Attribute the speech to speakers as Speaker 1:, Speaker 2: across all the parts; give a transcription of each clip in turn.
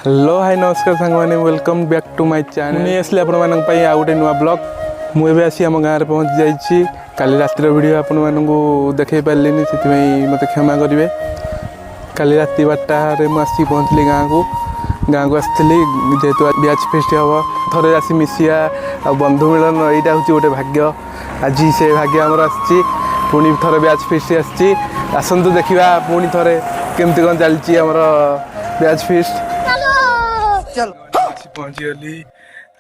Speaker 1: Hello hi नमस्कार सांग मैंने welcome back to my channel मुझे आसली आपण मानक पई आ गोटे नुआ ब्लॉग मुझे आसी आम गाँव में पहुँची जाइए काली रातिर वीडियो आपण मानू देखे पारे से मत क्षमा करेंगे काली रात 12 मुझे आसिक पहुँचली गाँव को आसती जेहेतु बैच फेस्ट हम थे आसी मिसिया आ बंधु मिलन यहाँ हूँ गोटे भाग्य आज से भाग्य आमर आसी पुणी थे बैच फेस्ट आसतु देखा पुणी थे केमती कौन चलती आमर बैच फेस्ट पहुँची गली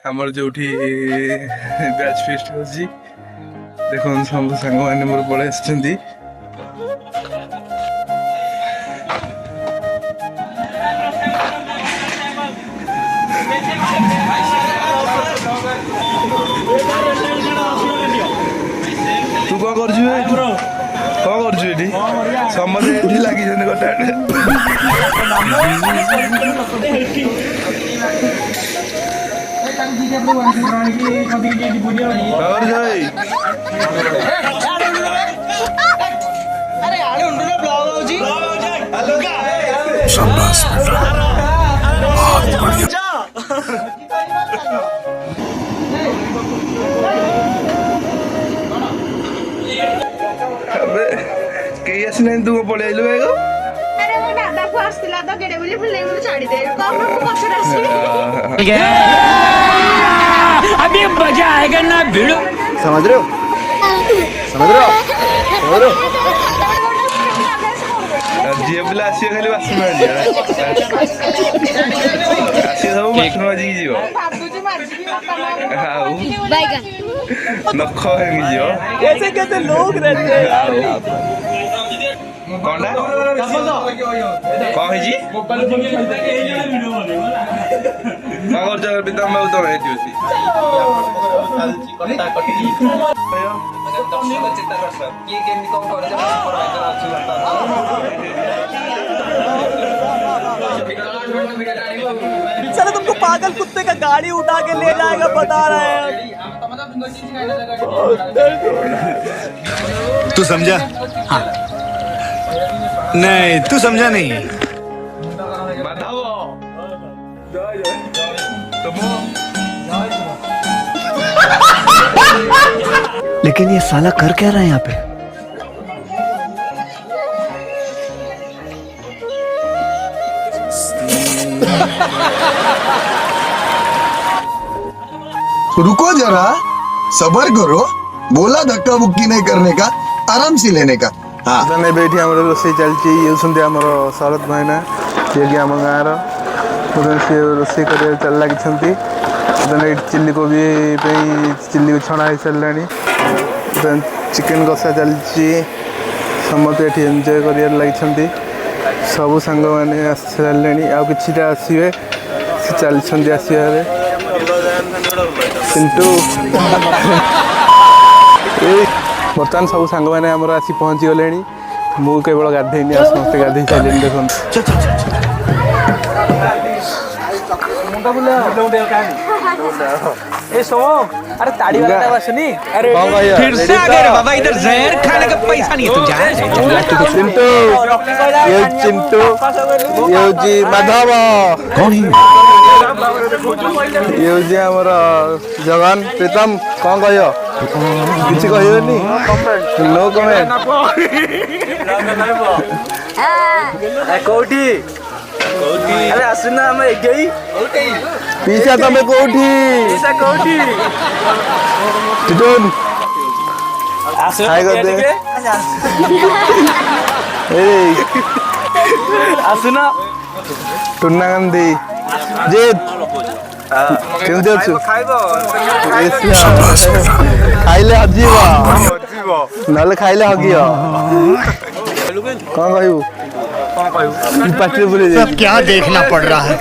Speaker 1: आमर जो बैच फेस्ट हो देख सब सांग मैंने मोर पलि आस तू कौन कर समझे लगी तू पलि आइलु
Speaker 2: अभी मजा आएगा ना भिड़ो
Speaker 3: समझ रहे हो
Speaker 1: जी पिला आसी खाली बासन आसी सब बासन बाजिक जीव नख
Speaker 2: कैसे कैसे लोग रहते हैं
Speaker 1: कौन कौन है
Speaker 2: चलो तुमको पागल कुत्ते का गाड़ी उठा के ले जाएगा बता रहे हैं।
Speaker 3: तू समझा? हाँ नहीं तू समझा नहीं। लेकिन ये साला कर क्या रहा है यहाँ पे?
Speaker 4: रुको जरा सबर करो, बोला धक्का मुक्की नहीं करने का, आराम से लेने का। हाँ
Speaker 1: बैठी आम रोसे चलती ये आम शरद भाईना ये कि आम गाँव सी रोसे कर लगी चिल्ली कोबी चिल्ली को छणा हो सारे चिकेन कषा चलती समस्त ये एंजॉय कर लगी सब सांग मैंने आस सारे आउ कि आसवे चलती आसवे चिंटू बर्तमान सब सांग मैंने आमर आसी पहुँची गले मु केवल गाधेनी समस्ते गाधे सारे देख
Speaker 2: अरे ताड़ी वाला बसनी अरे
Speaker 3: फिर से आ गए बाबा, इधर जहर खाने का पैसा नहीं है। तुम जा
Speaker 1: चिंटू ये चिंटू ये जी माधव
Speaker 3: कौन है?
Speaker 1: ये जी आमर जगन प्रीतम कौन कह किसी कहनी नो कमेंट
Speaker 2: कोठी अरे आसना हम गई
Speaker 1: पीछा तमे कोठी
Speaker 2: ऐसा कोठी
Speaker 1: टिटोन हाय कर दे ए
Speaker 2: आसना
Speaker 1: टुन्ना गांधी जीत केमते अछु खाइले हजीबा नले खाइले हगियो कौन कहू
Speaker 3: सब क्या देखना पड़ रहा है।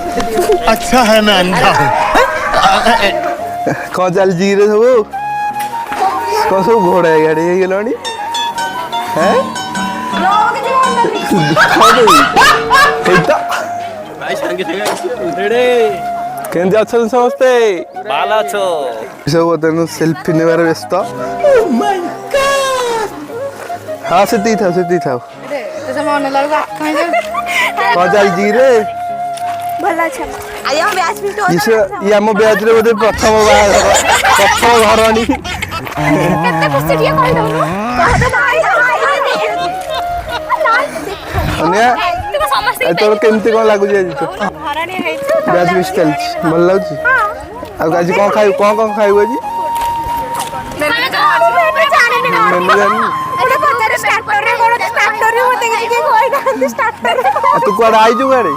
Speaker 3: अच्छा है मैं अंधा हूँ।
Speaker 1: कौन चल जी रे सब कौन सब घोड़ा है गाड़ी है गलानी हैं
Speaker 2: भाई संगे रे
Speaker 1: केंद्र अच्छा समझते
Speaker 2: बाला छो
Speaker 1: सब तेन सेल्फी नेबार व्यस्त हाँ से था
Speaker 5: मन लगा
Speaker 1: कौन चल जी रे
Speaker 5: ଭଲ ଅଛ ଆଜି ଆମ ବ୍ୟାଚ୍ ଫିଷ୍ଟ
Speaker 1: ଇଏ ଆମ ବ୍ୟାଚ୍ ରେ ବୋଧେ ପ୍ରଥମ ବାହାଘର ପ୍ରଥମ ଘରଣୀ।
Speaker 5: କେତେ ଖୁସି ଟିକେ କହିଦଉନୁ
Speaker 1: ଅନିଆ ତୋର କେମିତି କଣ ଲାଗୁଛି ଆଜି ତ
Speaker 5: ଘରଣୀ ହେଇଛୁ
Speaker 1: ବ୍ୟାଚ୍ ଫିଷ୍ଟ ଚାଲିଛି ଭଲ ଲାଗୁଛି। ଆଉ ଆଜି କଣ ଖାଇବୁ କଣ ଖାଇବୁ ଆଜି? ମେନୁ ଜାଣିନି। ତୁ କୁଆଡେ ଆଇଛୁ କୁଆଡେ?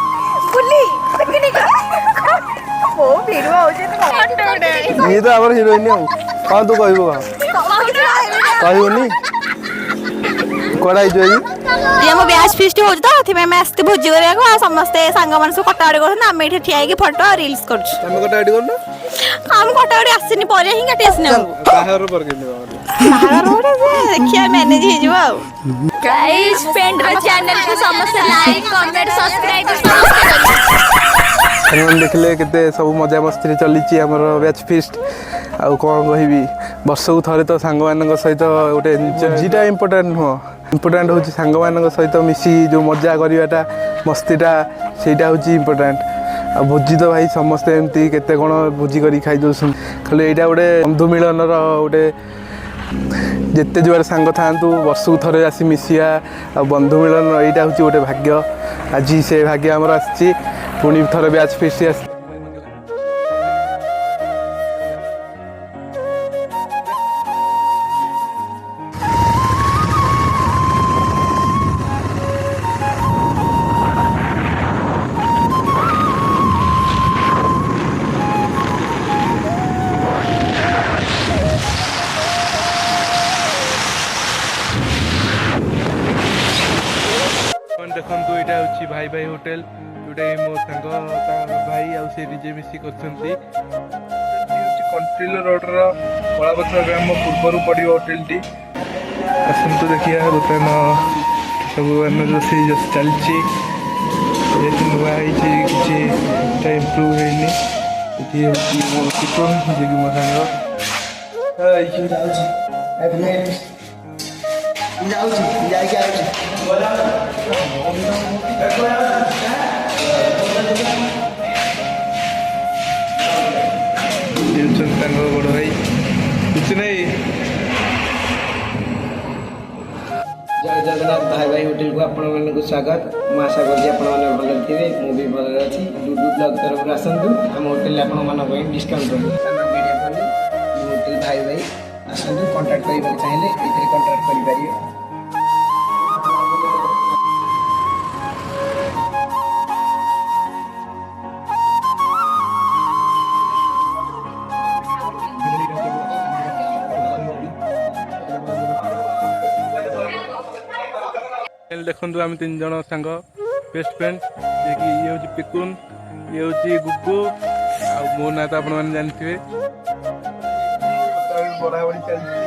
Speaker 1: ଇଏ ତ ଆମର ହିରୋଇନ ଆଉ କଣ ତୁ କହିବୁ କହ କହିବୁନି କୁଆଡେ ଆଇଛୁ ଆଜି?
Speaker 5: ଆମ ବ୍ୟାଚ୍ ଫିଷ୍ଟ ହଉଛି ତ ସେଥିପାଇଁ ଆମେ ଆସିଛୁ ଭୋଜି କରିବାକୁ ଆଉ ସମସ୍ତେ ସାଙ୍ଗମାନେ ସବୁ କଟାକଟି କରୁଛନ୍ତି ଆମେ ଏଠି ଠିଆ ହେଇକି ଫଟୋ ରିଲ୍ସ କରୁଛୁ।
Speaker 1: ତମେ କଟାକଟି କରୁନ?
Speaker 5: ଆମେ କଟାକଟି ଆସିନି ପରେ ହିଁ କାଟି ଆସିନି ଆମକୁ
Speaker 1: ବାହାଘର ପରେ କେମିତି
Speaker 5: ବାହାଘର ଗୋଟେ ଦେଖିବା ମ୍ୟାନେଜ ହେଇଯିବ ଆଉ। ଗାଇସ୍ ଫ୍ରେଣ୍ଡର ଚ୍ୟାନେଲକୁ ସମସ୍ତେ ଲାଇକ୍ କମେଣ୍ଟ ସବସ୍କ୍ରାଇବ
Speaker 1: ସାଙ୍ଗମାନେ ଦେଖିଲେ କେତେ ସବୁ ମଜାମସ୍ତିରେ ଚାଲିଛି ଆମର ବ୍ୟାଚ୍ ଫିଷ୍ଟ। ଆଉ କ'ଣ କହିବି ବର୍ଷକୁ ଥରେ ତ ସାଙ୍ଗମାନଙ୍କ ସହିତ ଗୋଟେ ଭୋଜିଟା ଇମ୍ପୋର୍ଟାଣ୍ଟ ନୁହଁ ଇମ୍ପୋର୍ଟାଣ୍ଟ ହେଉଛି ସାଙ୍ଗମାନଙ୍କ ସହିତ ମିଶି ଯେଉଁ ମଜା କରିବାଟା ମସ୍ତିଟା ସେଇଟା ହେଉଛି ଇମ୍ପୋର୍ଟାଣ୍ଟ। ଆଉ ଭୋଜି ତ ଭାଇ ସମସ୍ତେ ଏମିତି କେତେ କ'ଣ ଭୋଜି କରିକି ଖାଇ ଦେଉଛନ୍ତି ଖାଲି ଏଇଟା ଗୋଟେ ବନ୍ଧୁ ମିଳନର ଗୋଟେ ଯେତେ ଯୁଆଡ଼େ ସାଙ୍ଗ ଥାଆନ୍ତୁ ବର୍ଷକୁ ଥରେ ଆସି ମିଶିବା ଆଉ ବନ୍ଧୁ ମିଳନ ଏଇଟା ହେଉଛି ଗୋଟେ ଭାଗ୍ୟ। ଆଜି ସେ ଭାଗ୍ୟ ଆମର ଆସିଛି ପୁଣି ଥରେ ବ୍ୟାଚ୍ ଫିଷ୍ଟ ଆସିଛି। ଦେଖନ୍ତୁ ଏଇଟା ହେଉଛି ଭାଇ ଭାଇ ହୋଟେଲ ଯୋଉଟା ମୋ ସାଙ୍ଗ ତା ଭାଇ ଆଉ ସେ ନିଜେ ମିଶି କରିଛନ୍ତି। କଣ୍ଟ୍ରିଲ ରୋଡର କଳାପଥର ଗ୍ରାମ ପୂର୍ବରୁ ପଡ଼ିବ ହୋଟେଲଟି। ଆସନ୍ତୁ ଦେଖିବା ବର୍ତ୍ତମାନ ସବୁ ରୋଷେଇ ଚାଲିଛି ଯେହେତୁ ନୂଆ ହେଇଛି କିଛିଟା ଇମ୍ପ୍ରୁଭ୍ ହେଇନି। ଏଠି ହେଉଛି ମୋ ଚିକନ ଯିଏକି ମୋ ସାଙ୍ଗ ତାଙ୍କ ବଡ଼ ଭାଇ କିଛି ନାହିଁ।
Speaker 6: ଜୟ ଜଗନ୍ନାଥ ଭାଇ ଭାଇ ହୋଟେଲକୁ ଆପଣମାନଙ୍କୁ ସ୍ୱାଗତ। ମୁଁ ଆଶା କରୁଛି ଆପଣମାନେ ଭଲରେ ଥିବେ ମୁଁ ବି ଭଲରେ ଅଛି। ଡୁଡୁ ବ୍ଲଗ ତରଫରୁ ଆସନ୍ତୁ ଆମ ହୋଟେଲରେ ଆପଣମାନଙ୍କ ପାଇଁ ଡିସ୍କାଉଣ୍ଟ ରହିବ। ମିଡ଼ିଆ ବୋଲି ହୋଟେଲ ଭାଇ ଭାଇ ଆସନ୍ତୁ କଣ୍ଟାକ୍ଟ କରିବାକୁ ଚାହିଁଲେ ଏଥିରେ କଣ୍ଟାକ୍ଟ କରିପାରିବେ।
Speaker 1: ଦେଖନ୍ତୁ ଆମେ 3 ଜଣ ସାଙ୍ଗ ବେଷ୍ଟ ଫ୍ରେଣ୍ଡ ଯିଏକି ଇଏ ହେଉଛି ପିକୁନ ଇଏ ହେଉଛି ଗୁଗୁ ଆଉ ମୋ ନାଁ ତ ଆପଣମାନେ ଜାଣିଥିବେ। ବଢ଼ାବଢ଼ି ଚାଲିଛି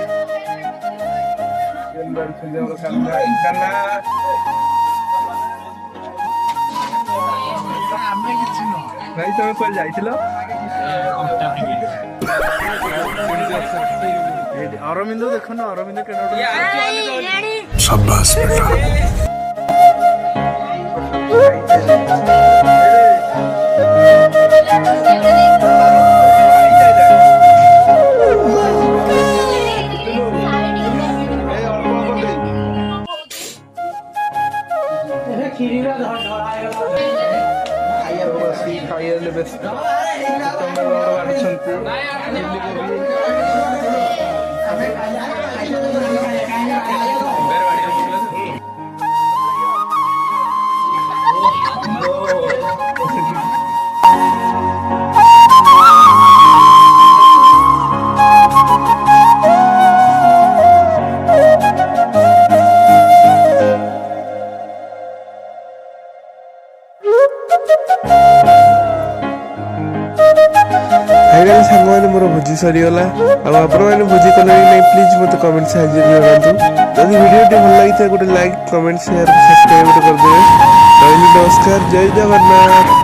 Speaker 1: ଭାଇ ତମେ କୁଆଡେ ଯାଇଥିଲ? ଅରବିନ୍ଦ ଦେଖୁନ ଅରବିନ୍ଦ
Speaker 3: शाबाश बेटा।
Speaker 1: ଖାଇଲେ ବ୍ୟସ୍ତ ସାଙ୍ଗମାନେ ମୋର ଭୋଜି ସରିଗଲା। ଆଉ ଆପଣମାନେ ଭୋଜି କଲେ କି ନାହିଁ ପ୍ଲିଜ୍ ମୋତେ କମେଣ୍ଟ ସାହାଯ୍ୟରେ ଜଣାନ୍ତୁ। ଯଦି ଭିଡ଼ିଓଟି ଭଲ ଲାଗିଥାଏ ଗୋଟେ ଲାଇକ୍ କମେଣ୍ଟ ସେୟାର ସବସ୍କ୍ରାଇବ୍ କରିଦେବେ। ରହିଲି ନମସ୍କାର ଜୟ ଜଗନ୍ନାଥ।